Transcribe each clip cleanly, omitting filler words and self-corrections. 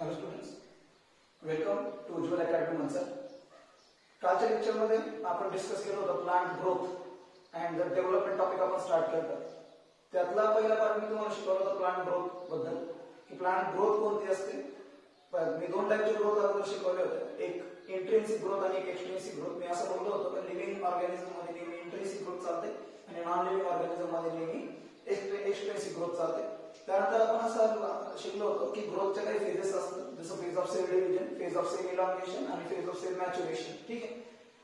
Hello students, welcome to Ujjwal academy Manchar. कालच्या लेक्चरमध्ये आपण डिस्कस केलं होतं plant growth and the development topic आपण स्टार्ट केलं होतं. त्यातला पहिला पार्ट मी तुम्हाला शिकवला होता प्लांट ग्रोथ बद्दल, की प्लांट ग्रोथ कोणती असते. मी दोन टाईपचे ग्रोथ अगोदर शिकवले होते, एक इंट्रिन्सिक ग्रोथ आणि एक एक्सट्रिन्सिक ग्रोथ. मी असं बोललो होतो की लिव्हिंग ऑर्गॅनिझम मध्ये नेहमी इंट्रिन्सिक ग्रोथ चालते आणि नॉन लिव्हिंग ऑर्गॅनिझम मध्ये नेहमी एक्सट्रिन्सिक ग्रोथ चालते. त्यानंतर आपण असं शिकलो होतो की ग्रोथच्या काही फेजेस असतात, जसं phase of cell division, phase of cell elongation आणि फेज ऑफ सेल मॅच्युरेशन. ठीक आहे.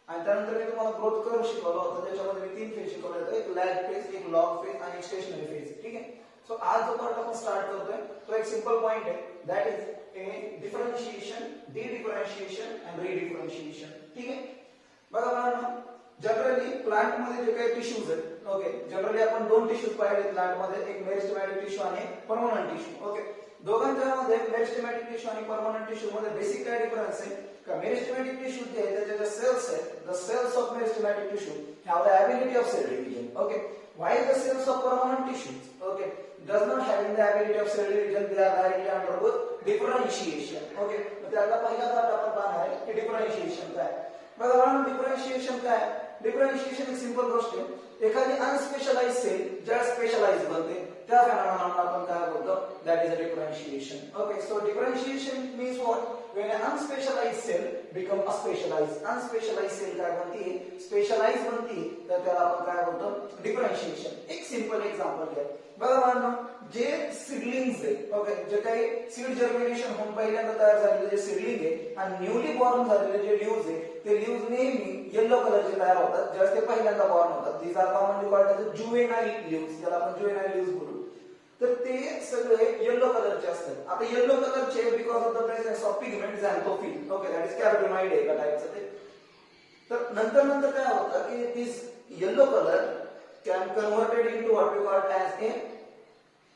आणि त्यानंतर मी तुम्हाला ग्रोथ कर्व शिकवला होता, त्याच्यामध्ये मी तीन फेज शिकवले होते, एक लॅग फेज, एक लॉग फेज आणि एक स्टेशनरी फेज. ठीक आहे. सो आज जो पार्ट आपण स्टार्ट करतोय तो एक सिंपल पॉइंट आहे, that is a differentiation, differentiation and redifferentiation. ठीक आहे. बघा बाळांनो, जनरली प्लांट मध्ये जे काही टिश्यूज आहेत, ओके, जनरली आपण दोन टिश्यूज पाहिले प्लांट मध्ये, एक मेरिस्टेमॅटिक टिश्यू आणि परमनंट टिश्यू. ओके, दोघांच्या मध्ये मेरिस्टेमॅटिक टिश्यू आणि परमनंट टिश्यू मध्ये बेसिक काय डिफरन्स आहे का मेरिस्टेमॅटिक टिश्यू जे आहे त्याचे जे सेल्स आहेत, the cells of meristematic tissue have the ability of cell division. Okay, while the cells of permanent tissues, okay, does not having the ability of cell division, they are directly undergo differentiation. Okay, त्याला पहिला part आपण पाहणार आहे की differentiation काय. बघा बाळांनो, differentiation काय. डिफरन्शिएशन एक सिंपल गोष्ट आहे. एखादी अनस्पेशलाइज सेल ज्या स्पेशलाइज बनते त्या फेनॉमेनॉनला आपण काय बोलतो, that is a differentiation. Okay, so differentiation means what, when an unspecialized cell become a specialized, unspecialized cell काय बनती, स्पेशलाइज बनती, तर त्याला आपण काय बोलतो, डिफरन्शिएशन. एक सिंपल एक्झाम्पल घ्या. बघा बाळांनो, जे सीडलिंग्स आहे, ओके, जे काही सीड जर्मिनेशन होऊन पहिल्यांदा तयार झालेले जे सीडलिंग आहे आणि न्यूली बॉर्न झालेले जे लीव्हज आहे, ते लीव्हज नेहमी येलो कलरचे तयार होतात ज्यावेळेस ते पहिल्यांदा बॉर्न होतात. These are commonly called as juvenile leaves, ज्याला आपण जुवेनाइल लीव्हज बोलू. तर ते सगळे येलो कलरचे असतात. आता येलो कलरचे because of the presence of pigment xanthophyll, okay, that is carotenoid एका टाइपचं ते. तर नंतर काय होतं की this yellow colour can converted into what we call as a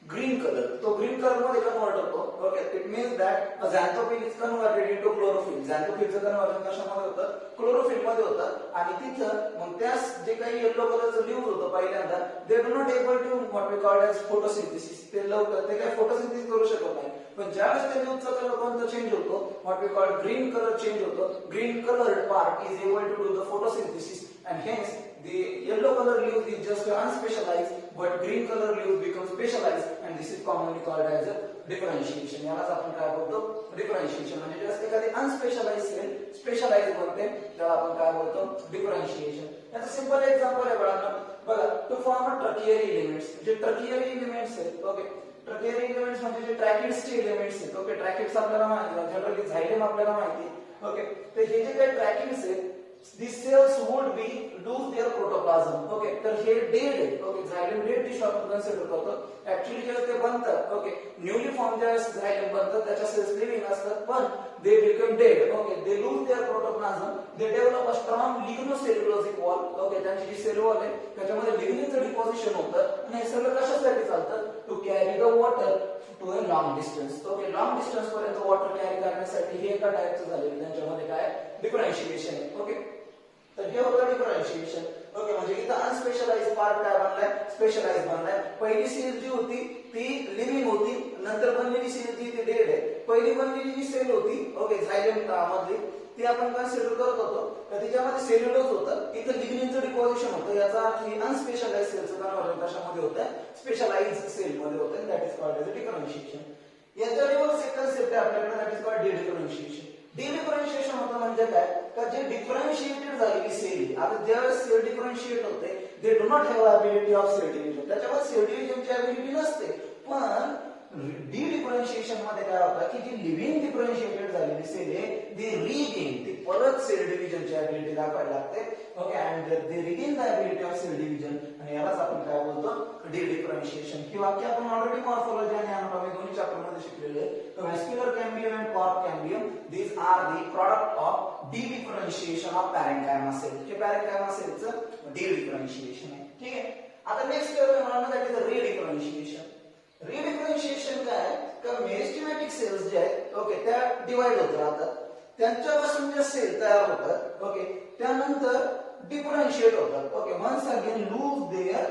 green colour. तो ग्रीन कलर मध्ये कन्वर्ट होतो. Okay, it means that xanthophyll is converted into chlorophyll. झॅन्थोफिलचं कन्व्हर्जन कशामध्ये होतं, क्लोरोफिल मध्ये होतं. आणि तिथं मग त्यास जे काही येलो कलरचं लीव्ह होतं पहिल्यांदा, they do not able to what we call as photosynthesis. ते लवकर ते काय फोटोसिंथेसिस करू शकत नाही. पण ज्यावेळेस त्या लीव्हचा कलर कोणता चेंज होतो, what we call green colour change होतो. Green coloured part is able to do the photosynthesis and hence the yellow color leaf is just unspecialized, but green color leaf becomes specialized, and this is commonly called as a differentiation. यालाच आपण काय बोलतो, differentiation. म्हणजे just एखादी unspecialised sale specialise बनते, त्याला आपण काय बोलतो, डिफरन्शिएशन. याचं सिंपल एक्झाम्पल आहे बाळांनो. बघा, टू फॉर्म अ ट्रकियरी एलिमेंट्स, जे ट्रकियरी एलिमेंट्स आहेत, ओके, ट्रकियरी एलिमेंट्स म्हणजे जे ट्रॅकिड्सचे एलिमेंट्स आहेत. ओके, ट्रॅकिड्स आपल्याला माहिती, जनरली झायलेम आपल्याला माहिती. ओके, तर हे जे काही ट्रॅकिड्स आहेत, these cells would be lose their protoplasm. Okay, तर हे डेड आहे. ओके, झायलेम डेड टिश्यू आपण कन्सिडर करतो. ऍक्च्युअली जेव्हा ते बनतात, ओके, न्यूली फॉर्म ज्यावेळेस झायलेम बनतात त्याच्या सेल्स लिव्हिंग असतात, पण they become dead. Okay, they lose their protoplasm, they develop a strong lignocellulosic wall. Okay, त्यांची जी सेल वॉल आहे त्याच्यामध्ये लिग्निनचं डिपॉझिशन होतं. आणि हे सगळं कशासाठी चालतं, to carry the water to a long distance. Okay, long distance पर्यंत वॉटर कॅरी करण्यासाठी हे एका टाइपचं झालेलं त्यांच्यामध्ये काय डिफरन्शिएशन आहे. ओके, तर हे होतं डिफरन्शिएशन. ओके, म्हणजे इथं अनस्पेशलाइज पार्ट काय बनलाय, स्पेशलाइज बनलाय. पहिली सेल जी होती ती लिव्हिंग होती, नंतर बनलेली सेल जी ती डेड आहे. पहिली बनलेली जी सेल होती, ओके, झायलेम मधली, ती आपण कन्सिडर करत होतो, तर तिच्यामध्ये सेल्युलोज होतं, इथं लिग्निनचं डिपॉझिशन होतं. याचा अर्थ ही अनस्पेशलाइज सेलचं कन्व्हर्जन कशामध्ये होतं, स्पेशलाइज सेल मध्ये होतं, that is called as a differentiation. याच्या रिव्हर्स एक कन्सेप्ट आहे आपल्याकडे, that is called differentiation. Differentiation होतं म्हणजे काय, का जे डिफरन्शिएटेड झालेली सेल, आता ज्यावेळेस सेल डिफरन्शिएट होते, they do not have ability of cell division. त्याच्यामध्ये सेल डिव्हिजनची अबिलिटी नसते. पण डिफरन्शिएशन मध्ये काय होतं की जी लिव्हिंग डिफरन्शिएटेड झालेली सेल आहे, ती रिगेन, ती परत सेल डिव्हिजनची अबिलिटी दाखवायला लागते. Okay, and they regain the ability of cell division, आणि यालाच आपण काय बोलतो, डिफरन्शिएशन. ही वाक्य आपण ऑलरेडी मॉर्फोलॉजी आणि एनाटॉमी दोन्ही चॅप्टर मध्ये शिकलेले आहे. Vascular cambium and cork cambium, these are the product of differentiation of parenchyma cell. हे parenchyma सेलचं डिफरन्शिएशन आहे. ठीक आहे. आता नेक्स्ट म्हणणार दॅट इज रिडिफरन्शिएशन. रिडिफरन्शिएशन काय, का मेरिस्टेमॅटिक सेल्स जे आहेत, ओके, त्या डिवाइड होत राहतात, त्यांच्यापासून जे सेल तयार होतात, ओके, त्यानंतर डिफरन्शिएट होतात. Okay, once again lose their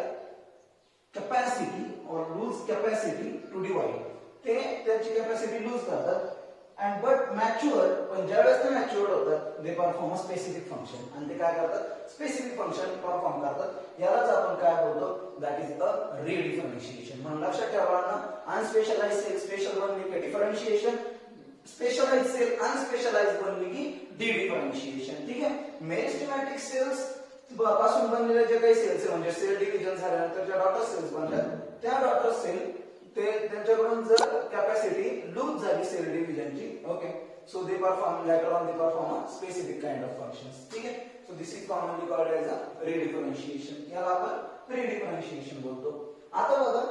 capacity और लूज कॅपॅसिटी टू डिवाइड. ते त्यांची कॅपॅसिटी लूज करतात अँड बट मॅच्युअर, पण ज्यावेळेस ते मॅच्युअर होतात they perform a specific function, आणि ते काय करतात, स्पेसिफिक फंक्शन परफॉर्म करतात. यालाच आपण काय बोलतो, दॅट इज अ रिडिफरेन्शिएशन. म्हणून लक्षात ठेवा ना, अनस्पेशलाइज्ड सेल स्पेशल बनली की डिफरेन्शिएशन, स्पेशलाइज्ड सेल अनस्पेशलाइज्ड बनली की डिडिफरेन्शिएशन. ठीक आहे. मेरिस्टेमॅटिक सेल्स पासून बनलेले जे काही सेल्स आहे, म्हणजे सेल डिव्हिजन झाल्यानंतर ज्या डॉटर सेल्स बनतात, त्या डॉटर सेल ते त्यांच्याकडून जर कॅपॅसिटी लूज झाली सेल डिव्हिजनची, okay, so they perform later on they perform a specific kind of functions. ठीक आहे. So this is commonly called as a redifferentiation. याला आपण रिडिफरेन्शिएशन बोलतो. आता बघा,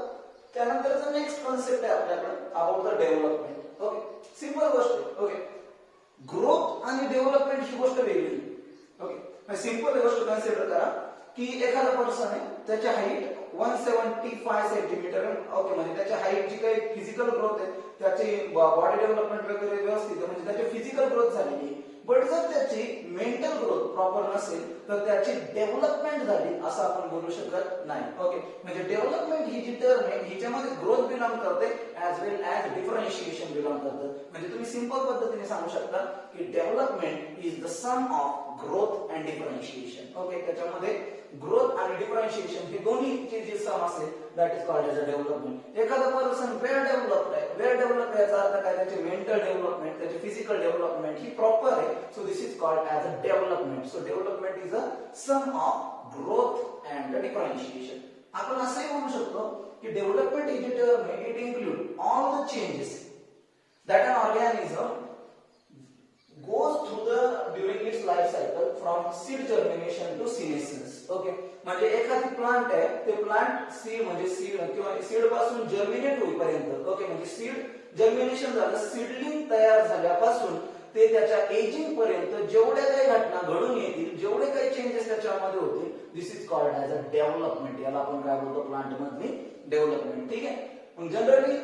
त्यानंतरचा नेक्स्ट कॉन्सेप्ट आहे आपल्याकडे about the development. Okay, simple गोष्ट आहे. ओके, ग्रोथ आणि डेव्हलपमेंट ही गोष्ट वेगळी. ओके, सिंपल गोष्ट कन्सिडर करा की एखादा पर्सन आहे, त्याची हाईट 175 सेंटीमीटर आहे. ओके, म्हणजे त्याच्या हाईट जी काही फिजिकल ग्रोथ आहे, त्याची बॉडी डेव्हलपमेंट वगैरे व्यवस्थित आहे, म्हणजे त्याची फिजिकल ग्रोथ झालेली आहे. बट जर त्याची मेंटल ग्रोथ प्रॉपर नसेल तर त्याची डेव्हलपमेंट झाली असं आपण बोलू शकत नाही. ओके, म्हणजे डेव्हलपमेंट ही जी टर्म आहे हिच्यामध्ये ग्रोथ बिलॉंग करते as well as differentiation belong करतं. म्हणजे तुम्ही सिंपल पद्धतीने सांगू शकता की development is the sum of growth and differentiation. Okay, त्याच्यामध्ये ग्रोथ आणि डिफरेन्शिएशन हे दोन्हीचे जे सम असेल that is called as a development. एखादा पर्सन वेल डेव्हलप्ड आहे, वेल डेव्हलप्ड याचा अर्थ काय, त्याचे मेंटल डेव्हलपमेंट, त्याचे फिजिकल डेव्हलपमेंट ही प्रॉपर आहे. So this is called as a development. So development is a sum of growth and differentiation. आपण असंही म्हणू शकतो की डेव्हलपमेंट ही जी टर्म आहे it include all the changes that an organism goes through during its life cycle from seed germination to senescence. Okay, म्हणजे एखादी प्लांट आहे, ते प्लांट सीड म्हणजे सीड किंवा सीड पासून जर्मिनेट होईपर्यंत. ओके, म्हणजे सीड जर्मिनेशन झालं, सीडलिंग तयार झाल्यापासून ते त्याच्या एजिंग पर्यंत जेवढ्या काही घटना घडून येतील, जेवढे काही चेंजेस त्याच्यामध्ये होतील, this is called as a development. याला आपण काय बोलतो, प्लांट मधली डेव्हलपमेंट. ठीक आहे. मग जनरली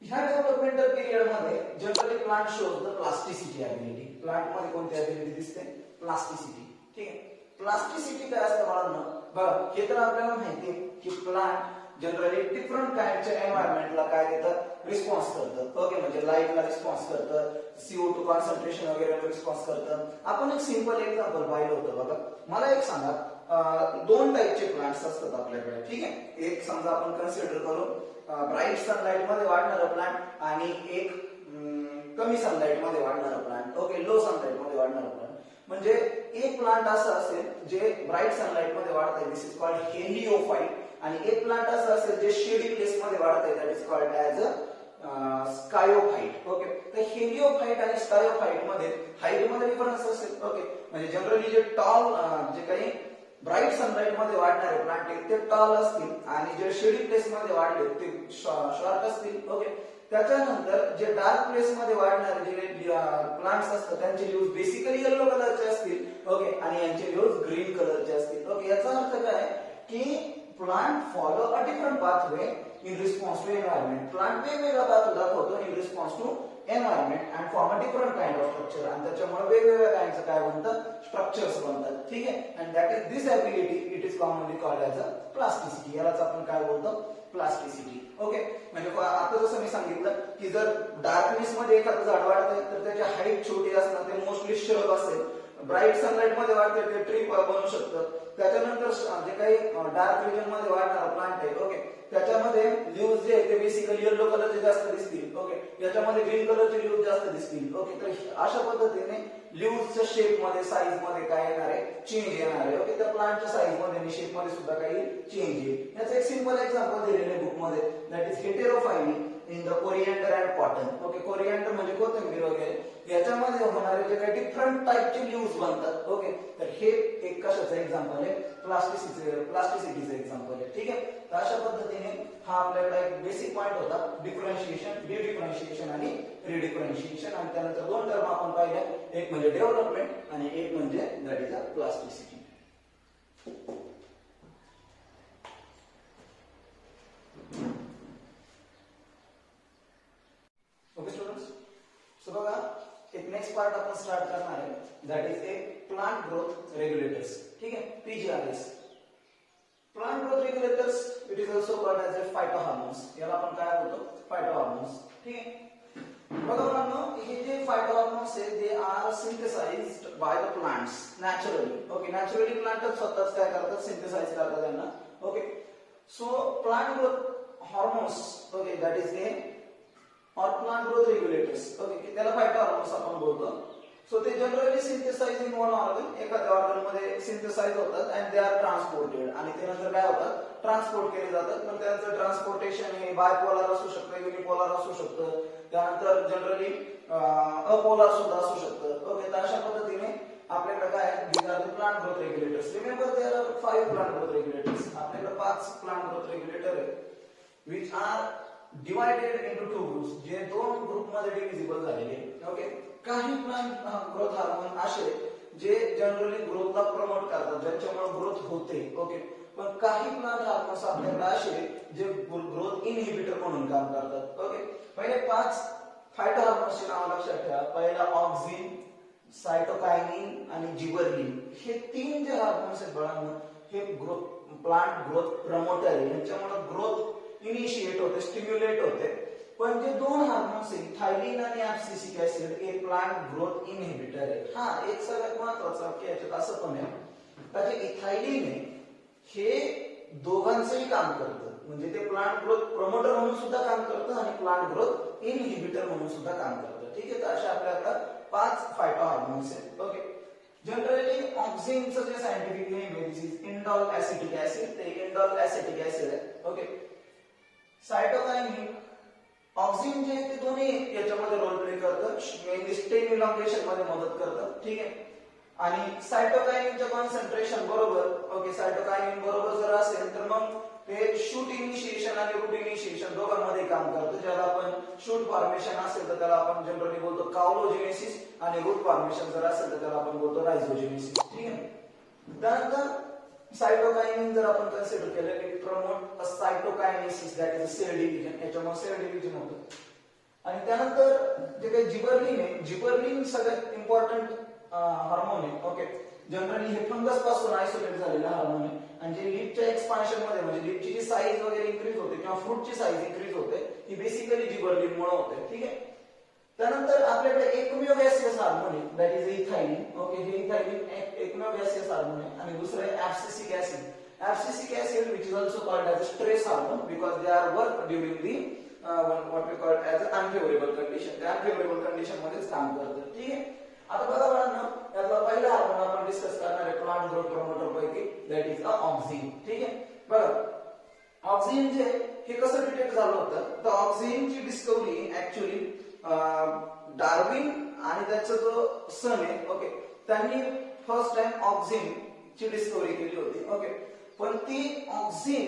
ह्या डेव्हलपमेंटल पिरियड मध्ये generally plant shows the plasticity ability. Plant मध्ये कोणती ॲबिलिटी दिसते, प्लास्टिसिटी. ठीक आहे. प्लास्टिसिटी काय असतं बाळांनो, बघा हे तर आपल्याला माहिती आहे की प्लांट जनरली डिफरंट काइंडच्या एन्व्हायरमेंटला काय देतात, रिस्पॉन्स करतात. ओके, म्हणजे लाईटला रिस्पॉन्स करतात, CO2 कॉन्सन्ट्रेशन वगैरे रिस्पॉन्स करतात. आपण एक सिंपल एक्झाम्पल पाहिलं होतं. बघा, मला एक सांगा, दोन टाईपचे प्लांट्स असतात आपल्याकडे. ठीक आहे. एक समजा आपण कन्सिडर करू ब्राईट सनलाइट मध्ये वाढणारा प्लांट आणि एक कमी सनलाइट मध्ये वाढणारा प्लांट. ओके, लो सनलाइट मध्ये वाढणारा प्लांट. म्हणजे एक प्लांट असं असेल जे ब्राईट सनलाइट मध्ये वाढतंय, दिस इज कॉल्ड हेलिओफाइट, आणि एक प्लांट असं असेल जे शेडी प्लेस मध्ये वाढतंय, that is called as a sciophyte. Okay, तर हेलिओफाइट आणि स्कायोफाइट मध्ये हाईट मध्ये डिफरन्स असेल. ओके, म्हणजे जनरली जे टॉल जे काही ब्राईट सनलाइट मध्ये वाढणारे प्लांट आहेत ते टॉल असतील, आणि जे शेडी प्लेस मध्ये वाढले ते शॉर्ट असतील. ओके, त्याच्यानंतर जे डार्क प्लेस मध्ये वाढणारे जे प्लांट्स असतात त्यांचे लीव्स बेसिकली येलो कलरचे असतील. ओके, आणि यांचे लीव्स ग्रीन कलरचे असतील. ओके, याचा अर्थ काय की plant follow a different pathway in response to environment. Plant वेगवेगळा पाथ दाखवतो in response to environment and form a different kind of structure, आणि त्याच्यामुळे वेगवेगळ्या काइंडचं काय बनतं, स्ट्रक्चर्स बनतात. ठीक आहे. And that is this ability it is commonly called as a plasticity. यालाच आपण काय बोलतो, प्लास्टिसिटी. ओके, म्हणजे आता जसं मी सांगितलं की जर डार्कनेस मध्ये एखादं झाड वाढतंय तर त्याची हाईट छोटी असणार, ते मोस्टली श्रब असेल. ब्राईट सनलाइट मध्ये वाढते ते ट्री बनू शकतं. त्याच्यानंतर जे काही डार्क रिजन मध्ये वाढणारा प्लांट आहे, ओके, त्याच्यामध्ये लीव्स जे आहे ते बेसिकली येलो कलरचे जास्त दिसतील. ओके, याच्यामध्ये ग्रीन कलरचे लीव्स जास्त दिसतील. ओके, तर अशा पद्धतीने लीव्सच्या शेप मध्ये, साईज मध्ये काय येणार आहे, चेंज येणार आहे. ओके, त्या प्लांटच्या साईज मध्ये आणि शेप मध्ये सुद्धा काही चेंज येईल. याचं एक सिंपल एक्झाम्पल दिलेलं आहे बुक मध्ये, that is heterophylly in the coriander and cotton. Okay, coriander म्हणजे कोथिंबीर वगैरे, याच्यामध्ये होणारे जे काही डिफरंट टाईपचे लीव्स बनतात. ओके, तर हे एक कशाचं एक्झाम्पल आहे, प्लास्टिसिटीचं एक्झाम्पल आहे. ठीक आहे. तर अशा पद्धतीने हा आपल्याला एक बेसिक पॉइंट होता, डिफरन्शिएशन, डिफरन्शिएशन आणि रिडिफरन्शिएशन. आणि त्यानंतर दोन टर्म आपण पाहिल्या, एक म्हणजे डेव्हलपमेंट आणि एक म्हणजे that is a plasticity. Okay students, so बघा एक नेक्स्ट पार्ट आपण स्टार्ट करणार आहे, that is a plant growth regulators. ठीक आहे, PGRS. Plant growth regulators it is also called as a phytohormones. याला आपण काय बोलतो, फायटोहार्मोन्स. ठीक आहे. phytohormones they are synthesized by the plants naturally. Okay, naturally plants स्वतःच काय करतात, synthesize करतात त्यांना. Okay, so plant growth hormones, okay, that is a or plant growth regulators. Okay, की त्याला phytohormones आपण बोलतो. So they generally synthesize in one organ, एखाद्या organ मध्ये synthesize होतात and they are transported. आणि ते नंतर काय होतात, ट्रान्सपोर्ट केले जातात. पण त्यांचं ट्रान्सपोर्टेशन हे बायपोलर असू शकतं, युनिपोलर असू शकतं, त्यानंतर जनरली अपोलर सुद्धा असू शकतं. ओके, तर अशा पद्धतीने आपल्याकडे काय आहे, these are the plant growth regulators. Remember there are 5 plant growth regulators. आपल्याकडे 5 plant growth regulator आहेत which are divided into 2 groups, जे 2 ग्रुप मध्ये डिव्हिजिबल झालेले आहेत. ओके, काही प्लांट ग्रोथ हार्मोन असे जे जनरली ग्रोथला प्रमोट करतात, ज्यांच्यामुळे ग्रोथ होते. ओके, पण काही प्लांट हार्मोन्स आपल्याकडे असे जे ग्रोथ इनहिबिटर म्हणून काम करतात. ओके, पहिले 5 फायटोहार्मोन्सची नाव लक्षात ठेवा. पहिला ऑक्झिन, सायटोकायनिन आणि जिबर्लिन. हे 3 जे हार्मोन्स आहेत बाळांनो, हे ग्रोथ प्लांट ग्रोथ प्रमोटर आहे. यांच्यामुळे ग्रोथ इनिशिएट होते, स्टिम्युलेट होते. पण जे 2 हार्मोन्स आहेत, इथायलिन आणि ऍब्सिसिक ऍसिड, हे प्लांट ग्रोथ इनहिबिटर आहे. हा, एक सगळ्यात महत्त्वाचा की याच्यात असं पण आहे का जे इथायलिन आहे हे दोघांचंही काम करतं. म्हणजे ते प्लांट ग्रोथ प्रमोटर म्हणून सुद्धा काम करतं आणि प्लांट ग्रोथ इनहिबिटर म्हणून सुद्धा काम करतं. ठीक आहे, तर अशा आपल्याला 5 फायटोहार्मोन्स आहेत. ओके, जनरली ऑक्झिनचं जे सायंटिफिक नेम आहे दिस इज इंडॉल ऍसिटिक ऍसिड. ते इंडॉल ऍसिटिक ऍसिड आहे. ओके, सायटोकायनिन, ऑक्झिन जे ते दोन्ही याच्यामध्ये रोल प्ले करतं, मेनली स्टेम इलॉंगेशन मध्ये मदत करतं. ठीक आहे, आणि सायटोकायनिनचं कॉन्सन्ट्रेशन बरोबर, ओके, सायटोकायनिन बरोबर जर असेल तर मग ते शूट इनिशिएशन आणि रूट इनिशिएशन दोघांमध्ये काम करतं. ज्याला आपण शूट फॉर्मेशन असेल तर त्याला आपण जनरली बोलतो काउलोजेनेसिस आणि रूट फॉर्मेशन जर असेल तर त्याला आपण बोलतो रायझोजेनेसिस. ठीक आहे, त्यानंतर सायटोकायनिन जर आपण कन्सिडर केलं, it promote a cytokinesis, that is a cell division. याच्यामुळे सेल डिव्हिजन होतं. आणि त्यानंतर जे काही जिबर्लिन आहे, जिबर्लिन सगळ्यात इम्पॉर्टंट हार्मोन आहे. ओके, जनरली हे फंगस पासून आयसोलेट झालेला हार्मोन आहे आणि जे लीफच्या एक्सपान्शन मध्ये म्हणजे लीफची जी साईज वगैरे इन्क्रीज होते किंवा फ्रूटची साईज इन्क्रीज होते ही बेसिकली जिबर्लिन मुळे होते. ठीक आहे, त्यानंतर आपल्याकडे एकमेव गॅसियस हार्मोन आहे, दॅट इज इथायलिन. ओके, हे इथायलिन एकमेव गॅसियस हार्मोन आहे. आणि दुसरं आहे abscisic acid. Abscisic acid which is also called as a stress hormone because they are work during the what we call as an unfavorable condition. त्या unfavorable condition मध्येच काम करतात. ठीक आहे, आता बघा बाळांनो, यातला पहिला हार्मोन आपण डिस्कस करणार आहे प्लांट ग्रोथ प्रमोटर पैकी, दॅट इज ऑक्झिन. ठीक आहे, बघा ऑक्झिन जे हे कसं डिटेक्ट झालं होतं, तर ऑक्झिनची डिस्कव्हरी ऍक्च्युअली डार्विन आणि त्याचा जो सन आहे, ओके, त्यांनी फर्स्ट टाइम ऑक्झिन ची डिस्कव्हरी केली होती. ओके, पण ती ऑक्झिन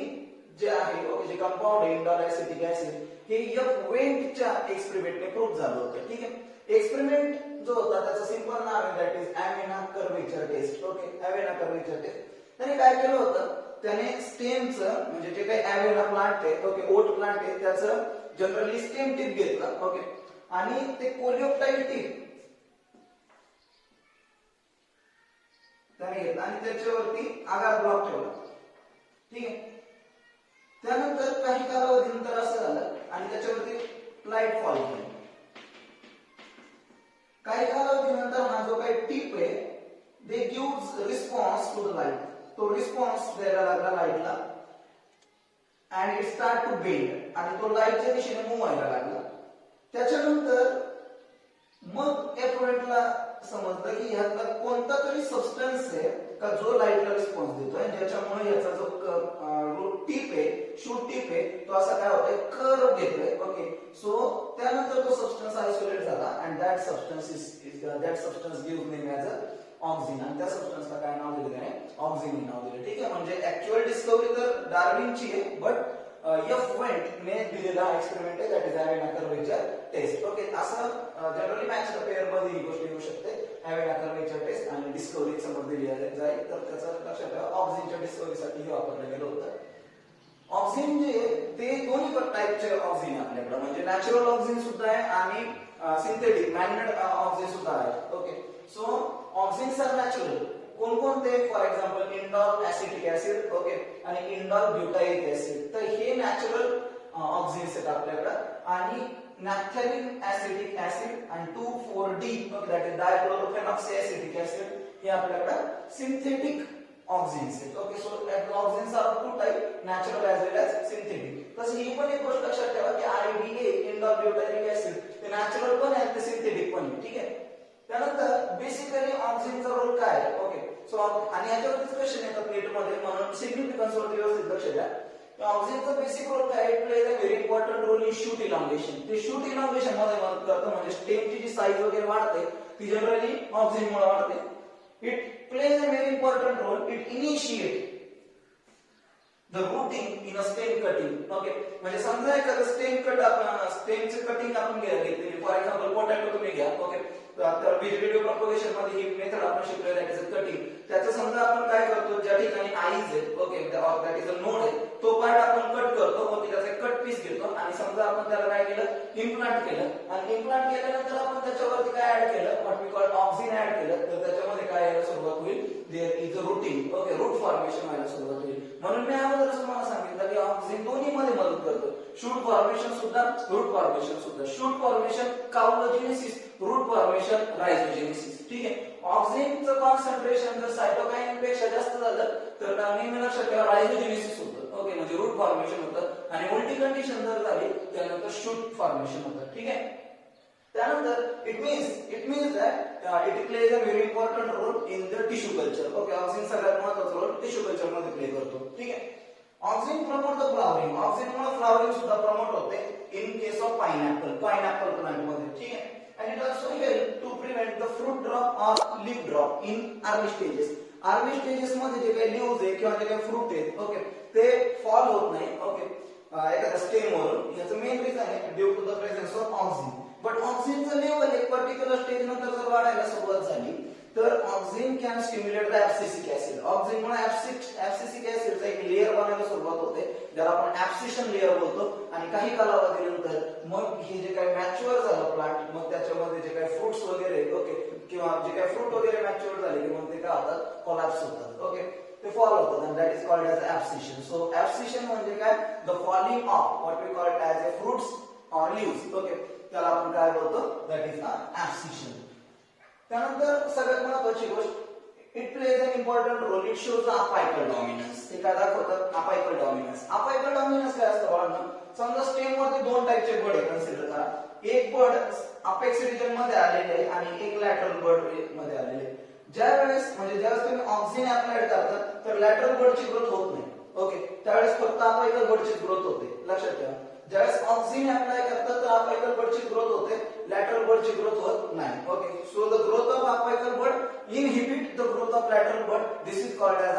जे आहे, ओके, जे कंपाऊंड आहे इंडॉल ऍसिटिक ऍसिड, हे एफ वेंटच्या एक्सपेरिमेंटने प्रूव्ह झालं होतं. ठीक आहे, एक्सपेरिमेंट जो होता त्याचं सिंपल नाव आहे, that is avena curvature test. Okay, avena curvature test. त्याने काय केलं होतं, त्याने स्टेमचं म्हणजे जे काही अवेना प्लांट आहे, ओके, ओट प्लांट आहे, त्याचं जनरली स्टेम टिप घेतलं. ओके, आणि ते कोलिओप्टाइल टिप त्याने घेतलं आणि त्याच्यावरती आगार ब्लॉक ठेवला. ठीक आहे, त्यानंतर काही कालावधीनंतर असं झालं आणि त्याच्यावरती लाईट फॉल केली. काही कालावधीनंतर हा जो काही टिप आहे they gives response to the light. तो रिस्पॉन्स द्यायला लागला लाईटला and it start to bend आणि तो लाईटच्या दिशेने मूव्ह व्हायला लागला. त्याच्यानंतर मग एफोरेंटला समजलं की ह्यातला कोणता तरी सबस्टन्स आहे का जो लाईटला रिस्पॉन्स देतोय, ज्याच्यामुळे याचा जो टिप आहे, शूट टिप आहे, तो असा काय होतोय, कर्व घेतोय. ओके, सो त्यानंतर तो सबस्टन्स आयसोलेट झाला and that substance gives name as auxin. आणि त्या सबस्टन्सला काय नाव दिलं त्याने, ऑक्झिन हे नाव दिलं. ठीक आहे, म्हणजे ऍक्च्युअल डिस्कव्हरी तर डार्विनची आहे, बट एफ वेंट ने दिलेला एक्सपेरिमेंट आहे, that is avena curvature test. Okay, असं जनरली मॅथ्स पेपर मध्ये ही गोष्ट येऊ शकते, अवेना कर्वेचर टेस्ट आणि डिस्कव्हरी समोर दिली जाईल, तर त्याचं लक्षात ठेवा. ऑक्झिनच्या डिस्कव्हरीसाठी हे वापरलं गेलं होतं. ऑक्झिन जे ते दोन्ही टाईपचे ऑक्झिन आपल्याकडे, म्हणजे नॅचरल ऑक्झिन सुद्धा आहे आणि सिंथेटिक मॅनमेड ऑक्झिन सुद्धा आहे. Okay, so auxins are natural. कोणकोणते, for example indole acetic acid, okay, आणि इंडॉल ब्युटाइक ऍसिड. तर हे नॅचरल ऑक्झिन्स आहेत आपल्याकडे. आणि नॅफ्थॅलिन ऍसिडिक ऍसिड आणि 2,4-D दॅट इज डायक्लोरोफेनॉक्सिएसिटिक ऍसिड हे आपल्याकडे सिंथेटिक ऑक्सिन्स आहेत. Okay, so auxins are of two type, natural as well as synthetic. तसं ही पण एक गोष्ट लक्षात ठेवा की IBA इंडॉल ब्युटारिक ऍसिड ते नॅचरल पण आहे ते सिंथेटिक पण आहे. ठीक आहे. त्यानंतर बेसिकली ऑक्सिनचा रोल काय आहे. ओके, सो आणि याच्यावरतीच क्वेश्चन येतात नीट मध्ये, म्हणून सिग्निफिकन्स वरती व्यवस्थित लक्ष द्या. ऑक्सिनचा बेसिक रोल काय आहे, plays a very important role in shoot elongation. ते शूट इलॉंगेशन मध्ये मदत करतं, म्हणजे स्टेमची जी साईज वगैरे वाढते ती जनरली ऑक्सिनमुळे वाढते. It plays a very important role. It initiates the rooting in a stem cutting. Okay, म्हणजे समजा एखादं स्टेम कट आपण स्टेमचे कटिंग आपण घेतली, फॉर एक्झाम्पल पोटॅटो तुम्ही घ्या. ओके, तर व्हेजिटेटिव्ह प्रोपगेशन मध्ये ही मेथड आपण शिकलेली आहे कटिंग. त्याचं समजा आपण काय करतो, ज्या ठिकाणी आईज आहे, okay, that is a node आहे, तो पार्ट आपण कट करतो. ओके, त्याचा कट पीस घेतो आणि समजा आपण त्याला काय केलं, इम्प्लांट केलं. आणि इम्प्लांट केल्यानंतर आपण त्याच्यावरती काय ऍड केलं, what we call auxin add केलं. तर त्याच्यामध्ये काय यायला सुरुवात होईल, there is a rooting. Okay, root formation व्हायला सुरुवात होईल. म्हणून मी अगोदर तुम्हाला सांगितलं की ऑक्सिन दोन्ही मध्ये मदत करतो, शूट फॉर्मेशन सुद्धा, रूट फॉर्मेशन सुद्धा. Shoot formation caulogenesis, root formation rhizogenesis. ठीक आहे. ऑक्सिनचं कॉन्सन्ट्रेशन जर सायटोकाइनिन पेक्षा जास्त झालं तर नेहमी लक्षात ठेवा रायझोजेनेसिस होतं. ओके, म्हणजे रूट फॉर्मेशन होतं. आणि उलटी कंडिशन जर झाली त्यानंतर शूट फॉर्मेशन होतं. ठीक आहे. त्यानंतर it means that it plays a very important role in the tissue culture. Okay, auxin सगळ्यात महत्त्वाचा रोल टिश्यू कल्चर मध्ये प्ले करतो. ठीक आहे. Auxin promote the flowering. ऑक्सिनमुळे फ्लावरिंग सुद्धा प्रमोट होते in case of pineapple plant मध्ये. ठीक आहे. and it also help to prevent the fruit drop or leaf drop in early stages. Early stages मध्ये जे काही लीव्हज आहे किंवा जे काही फ्रूट आहेत, ओके, ते फॉल होत नाही. ओके, एखाद्या स्टेम वरून. याचं मेन रिझन आहे due to the presence of auxin. But ऑक्सिनचं लेवल एक पर्टिक्युलर स्टेज नंतर जर वाढायला सुरुवात झाली तर auxin can stimulate the abscisic acid. ऑक्सिनमुळे ऍब्सिसिक ऍसिडचा एक लेयर बनायला सुरुवात होते, ज्याला आपण ऍब्सिशन लेयर बोलतो. आणि काही कालावधीनंतर मग हे जे काही मॅच्युअर झालं प्लांट, मग त्याच्यामध्ये जे काही फ्रुट्स वगैरे, ओके, किंवा जे काही फ्रूट वगैरे मॅच्युअर झाले की मग ते काय होतात, कोलॅप्स होतात. ओके, ते फॉल होतात and that is called as abscission. So abscission म्हणजे काय, the falling off what we call as a fruits or leaves. Okay, त्याला आपण काय बोलतो, that is abscission. त्यानंतर सगळ्यात महत्त्वाची गोष्ट, it plays an important role. It shows apical dominance. ते काय दाखवतात, अपायकल डॉमिनन्स. अपायकल डॉमिनन्स काय असतं बाळांनो, समजा स्टेम वरती दोन टाइपचे बड आहे कन्सिडर करा. एक बड अपेक्स रिजन मध्ये आलेले आहे आणि एक लॅटरल बड मध्ये आलेले आहे. ज्यावेळेस तुम्ही ऑक्सिन अप्लाइड करतात तर लॅटरल बडची ग्रोथ होत नाही. ओके, त्यावेळेस फक्त अपायकल बडची ग्रोथ होते. लक्षात ठेवा, ज्यावेळेस ऑक्सिन अप्लाय करतात तर अपायकल बडची ग्रोथ होते, लॅटरल बडची ग्रोथ होत नाही. Okay, so the growth of apical bud inhibit the growth of lateral bud. This is called as